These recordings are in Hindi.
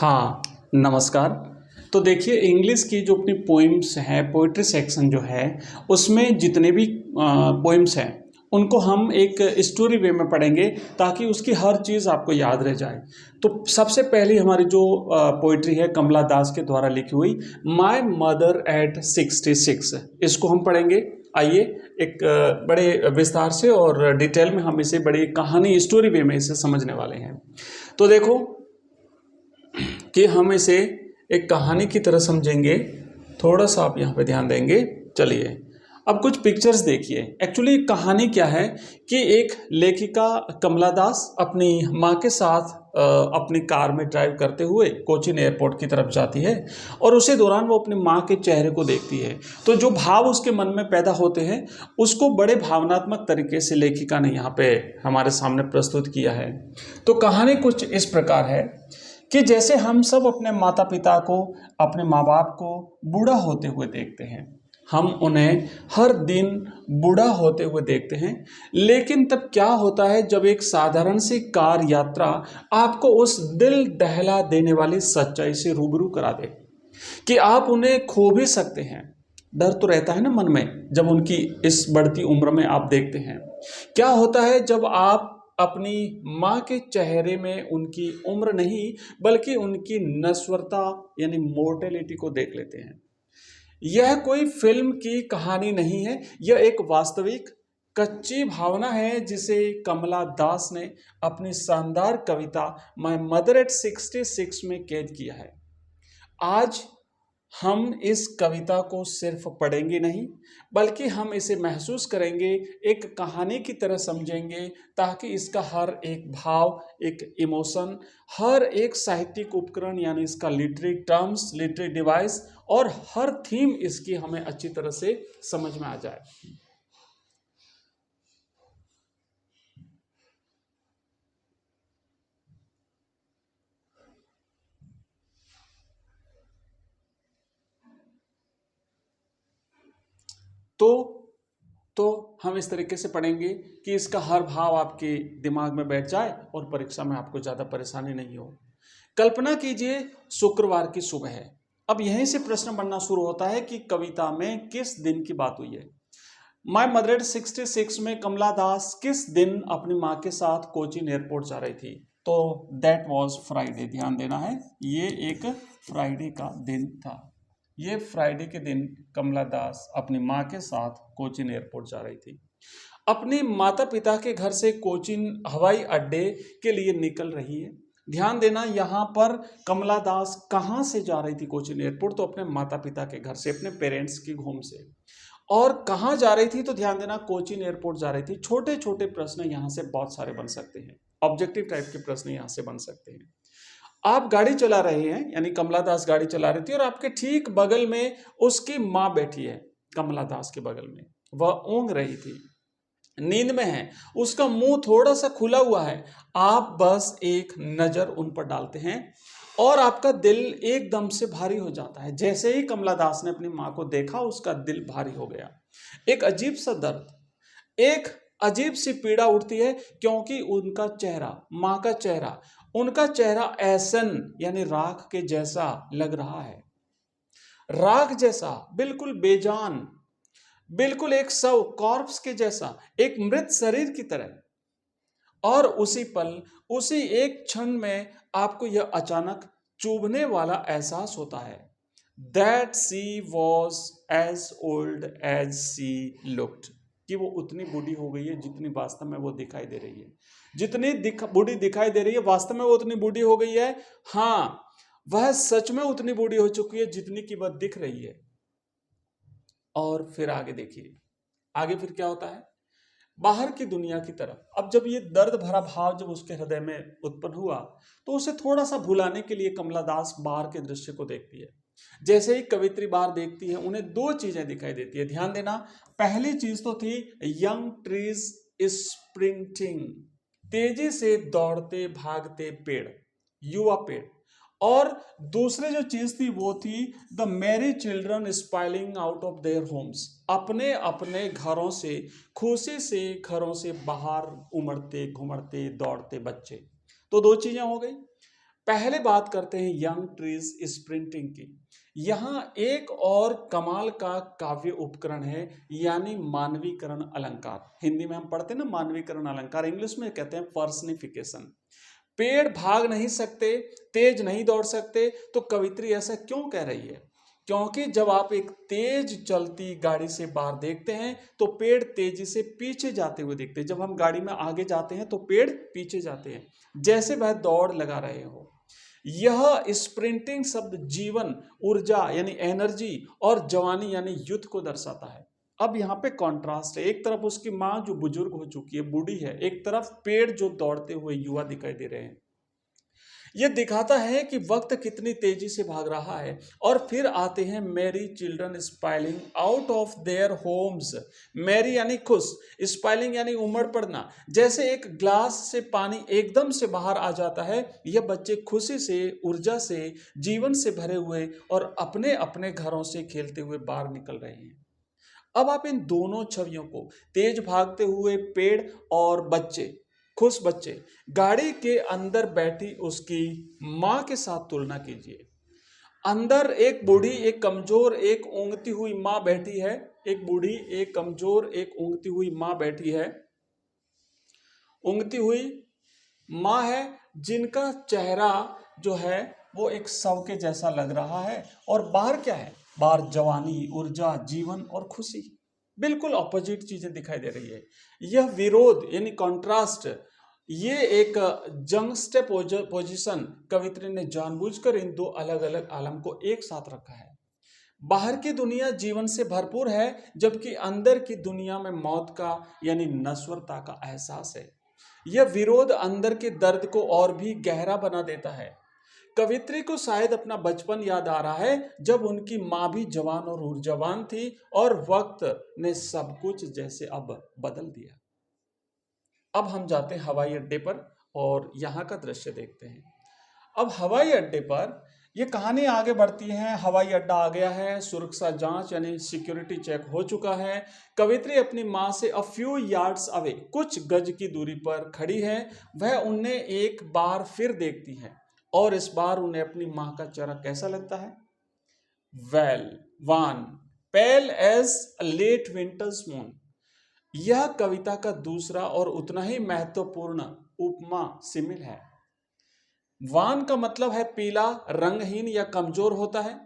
हाँ, नमस्कार। तो देखिए इंग्लिश की जो अपनी पोइम्स हैं, पोएट्री सेक्शन जो है, उसमें जितने भी पोइम्स हैं, उनको हम एक स्टोरी वे में पढ़ेंगे ताकि उसकी हर चीज़ आपको याद रह जाए। तो सबसे पहली हमारी जो पोएट्री है कमला दास के द्वारा लिखी हुई माय मदर एट 66, इसको हम पढ़ेंगे। आइए एक बड़े विस्तार से और डिटेल में हम इसे बड़ी कहानी स्टोरी वे में इसे समझने वाले हैं। तो देखो कि हम इसे एक कहानी की तरह समझेंगे। थोड़ा सा आप यहाँ पे ध्यान देंगे। चलिए अब कुछ पिक्चर्स देखिए। एक्चुअली कहानी क्या है कि एक लेखिका कमला दास अपनी माँ के साथ अपनी कार में ड्राइव करते हुए कोचीन एयरपोर्ट की तरफ जाती है और उसी दौरान वो अपनी माँ के चेहरे को देखती है। तो जो भाव उसके मन में पैदा होते हैं उसको बड़े भावनात्मक तरीके से लेखिका ने यहाँ पे हमारे सामने प्रस्तुत किया है। तो कहानी कुछ इस प्रकार है कि जैसे हम सब अपने माता पिता को, अपने माँ बाप को बूढ़ा होते हुए देखते हैं, हम उन्हें हर दिन बूढ़ा होते हुए देखते हैं। लेकिन तब क्या होता है जब एक साधारण सी कार यात्रा आपको उस दिल दहला देने वाली सच्चाई से रूबरू करा दे कि आप उन्हें खो भी सकते हैं। डर तो रहता है ना मन में जब उनकी इस बढ़ती उम्र में आप देखते हैं। क्या होता है जब आप अपनी माँ के चेहरे में उनकी उम्र नहीं बल्कि उनकी नश्वरता यानी मोर्टेलिटी को देख लेते हैं। यह कोई फिल्म की कहानी नहीं है, यह एक वास्तविक कच्ची भावना है जिसे कमला दास ने अपनी शानदार कविता माय मदर एट 66 में कैद किया है। आज हम इस कविता को सिर्फ पढ़ेंगे नहीं बल्कि हम इसे महसूस करेंगे, एक कहानी की तरह समझेंगे ताकि इसका हर एक भाव, एक इमोशन, हर एक साहित्यिक उपकरण यानी इसका लिटरेरी टर्म्स, लिटरेरी डिवाइस और हर थीम इसकी हमें अच्छी तरह से समझ में आ जाए। तो तो हम इस तरीके से पढ़ेंगे कि इसका हर भाव आपके दिमाग में बैठ जाए और परीक्षा में आपको ज़्यादा परेशानी नहीं हो। कल्पना कीजिए शुक्रवार की सुबह है। अब यहीं से प्रश्न बनना शुरू होता है कि कविता में किस दिन की बात हुई है। माय मदर 66 में कमला दास किस दिन अपनी माँ के साथ कोचीन एयरपोर्ट जा रही थी। तो दैट वाज फ्राइडे। ध्यान देना है, ये एक फ्राइडे का दिन था। ये फ्राइडे के दिन कमला दास अपनी माँ के साथ कोचीन एयरपोर्ट जा रही थी। अपने माता पिता के घर से कोचीन हवाई अड्डे के लिए निकल रही है। ध्यान देना यहाँ पर कमला दास कहाँ से जा रही थी कोचीन एयरपोर्ट, तो अपने माता पिता के घर से, अपने पेरेंट्स की होम से। और कहाँ जा रही थी, तो ध्यान देना कोचीन एयरपोर्ट जा रही थी। छोटे छोटे प्रश्न यहाँ से बहुत सारे बन सकते हैं, ऑब्जेक्टिव टाइप के प्रश्न यहाँ से बन सकते हैं। आप गाड़ी चला रहे हैं, यानी कमला दास गाड़ी चला रही थी और आपके ठीक बगल में उसकी माँ बैठी है। कमला दास के बगल में वह ऊँघ रही थी, नींद में है, उसका मुंह थोड़ा सा खुला हुआ है। आप बस एक नजर उन पर डालते हैं और आपका दिल एकदम से भारी हो जाता है। जैसे ही कमला दास ने अपनी माँ को देखा उसका दिल भारी हो गया। एक अजीब सा दर्द, एक अजीब सी पीड़ा उठती है क्योंकि उनका चेहरा, माँ का चेहरा, उनका चेहरा ऐसन यानी राख के जैसा लग रहा है। राख जैसा, बिल्कुल बेजान, बिल्कुल एक शव, कॉर्प्स के जैसा, एक मृत शरीर की तरह। और उसी पल, उसी एक क्षण में आपको यह अचानक चुभने वाला एहसास होता है that she was as old as she looked, कि वो उतनी बूढ़ी हो गई है जितनी वास्तव में वो दिखाई दे रही है। जितनी बूढ़ी दिखाई दे रही है वास्तव में वो उतनी बूढ़ी हो गई है। हाँ, वह सच में उतनी बूढ़ी हो चुकी है जितनी की वह दिख रही है। और फिर आगे देखिए, आगे फिर क्या होता है। बाहर की दुनिया की तरफ, अब जब ये दर्द भरा भाव जब उसके हृदय में उत्पन्न हुआ तो उसे थोड़ा सा भुलाने के लिए कमला दास बाहर के दृश्य को देखती है। जैसे ही कवित्री बाहर देखती है उन्हें दो चीजें दिखाई देती है। ध्यान देना, पहली चीज तो थी यंग ट्रीज स्प्रिंटिंग, तेजी से दौड़ते भागते पेड़, युवा पेड़। और दूसरी जो चीज थी वो थी the Mary children spilling out of their Holmes, अपने अपने घरों से, खुशी से घरों से बाहर उमड़ते घुमड़ते दौड़ते बच्चे। तो दो चीजें हो गई, पहले बात करते हैं यंग ट्रीज स्प्रिंटिंग की। यहाँ एक और कमाल का काव्य उपकरण है, यानी मानवीकरण अलंकार। हिंदी में हम पढ़ते हैं ना मानवीकरण अलंकार, इंग्लिश में कहते हैं पर्सनिफिकेशन। पेड़ भाग नहीं सकते, तेज नहीं दौड़ सकते, तो कवित्री ऐसा क्यों कह रही है? क्योंकि जब आप एक तेज चलती गाड़ी से बाहर देखते हैं तो पेड़ तेजी से पीछे जाते हुए दिखते हैं। जब हम गाड़ी में आगे जाते हैं तो पेड़ पीछे जाते हैं, जैसे वह दौड़ लगा रहे हो। यह स्प्रिंटिंग शब्द जीवन, ऊर्जा यानी एनर्जी और जवानी यानी युद्ध को दर्शाता है। अब यहाँ पे कॉन्ट्रास्ट है, एक तरफ उसकी माँ जो बुजुर्ग हो चुकी है, बूढ़ी है, एक तरफ पेड़ जो दौड़ते हुए युवा दिखाई दे रहे हैं। यह दिखाता है कि वक्त कितनी तेजी से भाग रहा है। और फिर आते हैं merry children spilling out of their homes. Merry यानी खुश, स्पाइलिंग यानी उमड़ पड़ना। जैसे एक ग्लास से पानी एकदम से बाहर आ जाता है, यह बच्चे खुशी से, ऊर्जा से, जीवन से भरे हुए और अपने अपने घरों से खेलते हुए बाहर निकल रहे हैं। अब आप इन दोनों छवियों को, तेज भागते हुए पेड़ और बच्चे, खुश बच्चे, गाड़ी के अंदर बैठी उसकी मां के साथ तुलना कीजिए। अंदर एक बूढ़ी, एक कमजोर, एक ऊँगती हुई मां बैठी है। एक बूढ़ी, एक कमजोर, एक ऊँगती हुई मां बैठी है। ऊँगती हुई मां है जिनका चेहरा जो है वो एक शव के जैसा लग रहा है। और बाहर क्या है? बाहर जवानी, ऊर्जा, जीवन और खुशी। बिल्कुल ऑपोजिट चीजें दिखाई दे रही है। यह विरोध यानी कॉन्ट्रास्ट, ये एक जंक्सटेपोजिशन कवित्री ने जानबूझकर इन दो अलग अलग आलम को एक साथ रखा है। बाहर की दुनिया जीवन से भरपूर है, जबकि अंदर की दुनिया में मौत का यानी नश्वरता का एहसास है। यह विरोध अंदर के दर्द को और भी गहरा बना देता है। कवित्री को शायद अपना बचपन याद आ रहा है, जब उनकी माँ भी जवान और ऊर्जावान थी और वक्त ने सब कुछ जैसे अब बदल दिया। अब हम जाते हैं हवाई अड्डे पर और यहाँ का दृश्य देखते हैं। अब हवाई अड्डे पर यह कहानी आगे बढ़ती है। हवाई अड्डा आ गया है, सुरक्षा जांच यानी सिक्योरिटी चेक हो चुका है। कवित्री अपनी माँ से अ फ्यू यार्ड्स अवे, कुछ गज की दूरी पर खड़ी है। वह उन्हें एक बार फिर देखती है और इस बार उन्हें अपनी माँ का चेहरा कैसा लगता है? Well, wan, pale as a late winter's moon. यह कविता का दूसरा और उतना ही महत्वपूर्ण उपमा सिमिल है। वान का मतलब है पीला, रंगहीन या कमजोर होता है।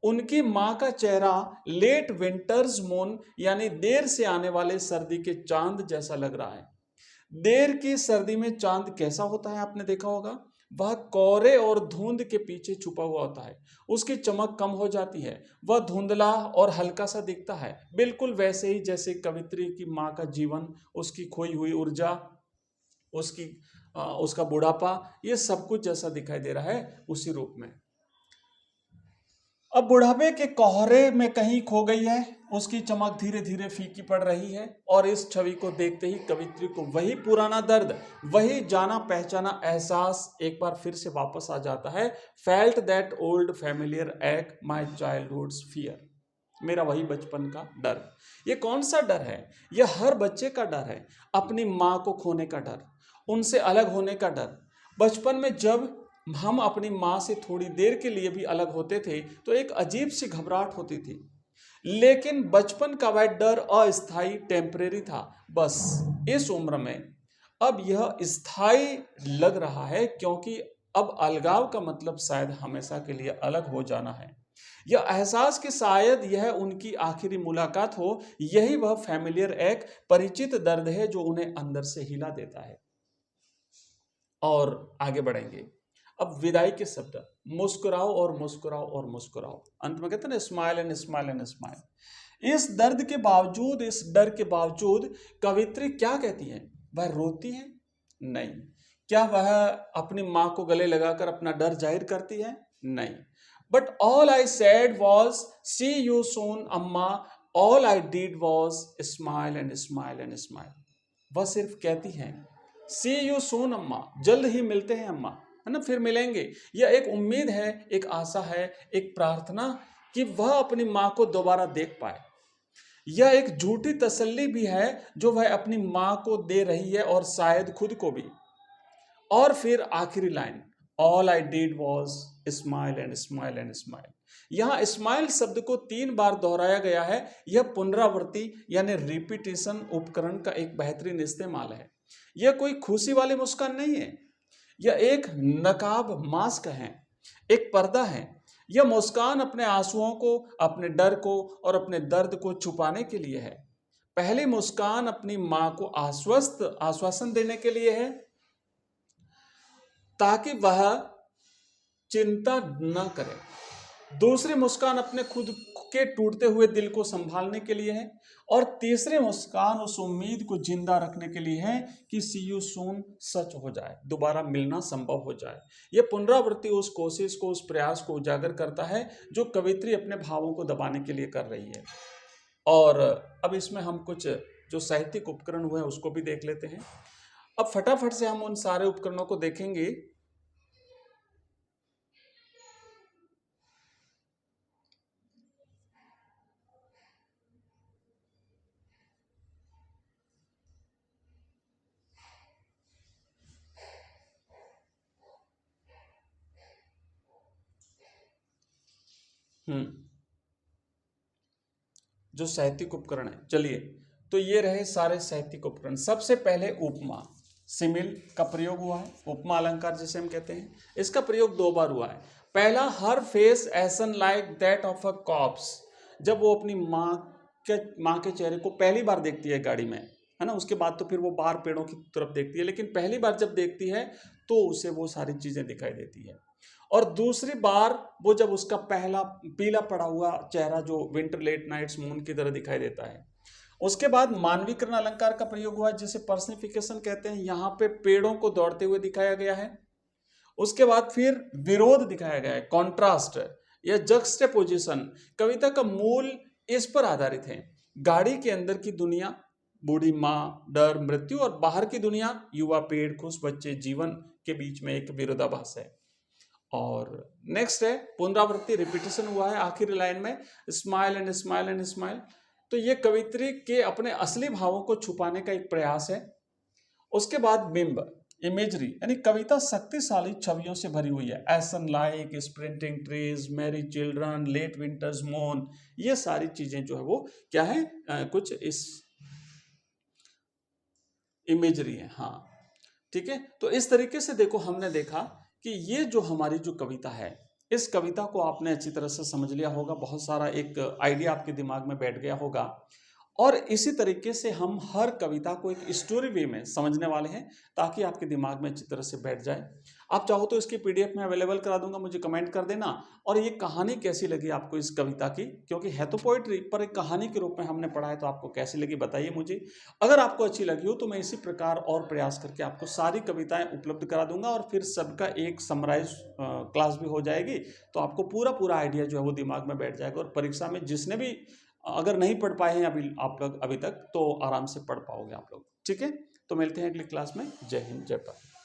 उनकी मां का चेहरा लेट विंटर्स मून यानी देर से आने वाले सर्दी के चांद जैसा लग रहा है। देर की सर्दी में चांद कैसा होता है आपने देखा होगा? वह कोहरे और धुंध के पीछे छुपा हुआ होता है। उसकी चमक कम हो जाती है, वह धुंधला और हल्का सा दिखता है। बिल्कुल वैसे ही जैसे कवित्री की माँ का जीवन, उसकी खोई हुई ऊर्जा, उसका बुढ़ापा, ये सब कुछ जैसा दिखाई दे रहा है उसी रूप में। अब बुढ़ापे के कोहरे में कहीं खो गई है, उसकी चमक धीरे धीरे फीकी पड़ रही है। और इस छवि को देखते ही कवित्री को वही पुराना दर्द, वही जाना पहचाना एहसास एक बार फिर से वापस आ जाता है। फेल्ट दैट ओल्ड फैमिलियर एक माई चाइल्डहुड्स फियर। मेरा वही बचपन का डर। ये कौन सा डर है? यह हर बच्चे का डर है। अपनी माँ को खोने का डर, उनसे अलग होने का डर। बचपन में जब हम अपनी माँ से थोड़ी देर के लिए भी अलग होते थे तो एक अजीब सी घबराहट होती थी। लेकिन बचपन का वह डर अस्थायी, टेम्परेरी था। बस इस उम्र में अब यह स्थायी लग रहा है, क्योंकि अब अलगाव का मतलब शायद हमेशा के लिए अलग हो जाना है। यह एहसास कि शायद यह उनकी आखिरी मुलाकात हो, यही वह फैमिलियर एक परिचित दर्द है जो उन्हें अंदर से हिला देता है। और आगे बढ़ेंगे। अब विदाई के शब्द, मुस्कुराओ और मुस्कुराओ और मुस्कुराओ। अंत में कहते हैं ना, smile and smile and smile. इस दर्द के बावजूद, इस डर के बावजूद कवित्री क्या कहती है? वह रोती है? नहीं। क्या वह अपनी माँ को गले लगाकर अपना डर जाहिर करती है? नहीं। But all I said was see you soon अम्मा, all I did was smile and smile and smile. वह सिर्फ कहती है सी यू सून अम्मा, जल्द ही मिलते हैं अम्मा, है ना, फिर मिलेंगे। यह एक उम्मीद है, एक आशा है, एक प्रार्थना कि वह अपनी माँ को दोबारा देख पाए। यह एक झूठी तसल्ली भी है जो वह अपनी माँ को दे रही है और शायद खुद को भी। और फिर आखिरी line, all I did was smile and smile and smile. यहाँ स्माइल शब्द को 3 बार दोहराया गया है। यह पुनरावृत्ति यानी रिपीटेशन उपकरण का एक बेहतरीन इस्तेमाल है। यह कोई खुशी वाली मुस्कान नहीं है, यह एक नकाब मास्क है, एक पर्दा है। यह मुस्कान अपने आंसुओं को, अपने डर को और अपने दर्द को छुपाने के लिए है। पहली मुस्कान अपनी मां को आश्वासन देने के लिए है ताकि वह चिंता न करे। दूसरी मुस्कान अपने खुद के टूटते हुए दिल को संभालने के लिए है। और तीसरी मुस्कान उस उम्मीद को जिंदा रखने के लिए है कि सी यू सून सच हो जाए, दोबारा मिलना संभव हो जाए। यह पुनरावृत्ति उस कोशिश को, उस प्रयास को उजागर करता है जो कवित्री अपने भावों को दबाने के लिए कर रही है। और अब इसमें हम कुछ जो साहित्यिक उपकरण हुए हैं उसको भी देख लेते हैं। अब फटाफट से हम उन सारे उपकरणों को देखेंगे। जो साहित्यिक उपकरण है, चलिए तो ये रहे सारे साहित्यिक उपकरण। सबसे पहले उपमा, सिमिल का प्रयोग हुआ है, उपमा अलंकार जिसे हम कहते हैं। इसका प्रयोग 2 बार हुआ है। पहला, हर face as in like that of a corpse, जब वो अपनी माँ के चेहरे को पहली बार देखती है गाड़ी में, है ना, उसके बाद तो फिर वो बाहर पेड़ों की तरफ देखती है, लेकिन पहली बार जब देखती है तो उसे वो सारी चीजें दिखाई देती है। और दूसरी बार वो जब उसका पहला पीला पड़ा हुआ चेहरा जो विंटर लेट नाइट्स मून की तरह दिखाई देता है। उसके बाद मानवीकरण अलंकार का प्रयोग हुआ जिसे पर्सनिफिकेशन कहते हैं। यहाँ पे पेड़ों को दौड़ते हुए दिखाया गया है। उसके बाद फिर विरोध दिखाया गया है, कॉन्ट्रास्ट या जक्सटेपोजिशन। कविता का मूल इस पर आधारित है। गाड़ी के अंदर की दुनिया, बूढ़ी माँ, डर, मृत्यु, और बाहर की दुनिया, युवा, पेड़, खुश बच्चे, जीवन के बीच में एक विरोधाभास है। और नेक्स्ट है पुनरावृत्ति, रिपीटेशन हुआ है आखिरी लाइन में, smile and smile and smile. तो ये कवित्री के अपने असली भावों को छुपाने का एक प्रयास है। उसके बाद बिंब, इमेजरी, यानी कविता शक्तिशाली छवियों से भरी हुई है। As in like, sprinting trees, merry children, late winter's moon, ये सारी चीजें जो है वो क्या है, कुछ इस इमेजरी है। हाँ ठीक है। तो इस तरीके से देखो, हमने देखा कि ये जो हमारी जो कविता है, इस कविता को आपने अच्छी तरह से समझ लिया होगा, बहुत सारा एक आइडिया आपके दिमाग में बैठ गया होगा। और इसी तरीके से हम हर कविता को एक स्टोरी वे में समझने वाले हैं ताकि आपके दिमाग में अच्छी तरह से बैठ जाए। आप चाहो तो इसकी पीडीएफ में अवेलेबल करा दूंगा, मुझे कमेंट कर देना। और ये कहानी कैसी लगी आपको इस कविता की, क्योंकि है तो पोइट्री पर एक कहानी के रूप में हमने पढ़ा है, तो आपको कैसी लगी बताइए मुझे। अगर आपको अच्छी लगी हो तो मैं इसी प्रकार और प्रयास करके आपको सारी कविताएं उपलब्ध करा दूंगा और फिर सबका एक समराइज क्लास भी हो जाएगी। तो आपको पूरा आइडिया जो है वो दिमाग में बैठ जाएगा और परीक्षा में जिसने भी अगर नहीं पढ़ पाए हैं अभी आप लोग अभी तक, तो आराम से पढ़ पाओगे आप लोग। ठीक है, तो मिलते हैं अगली क्लास में। जय हिंद, जय भारत।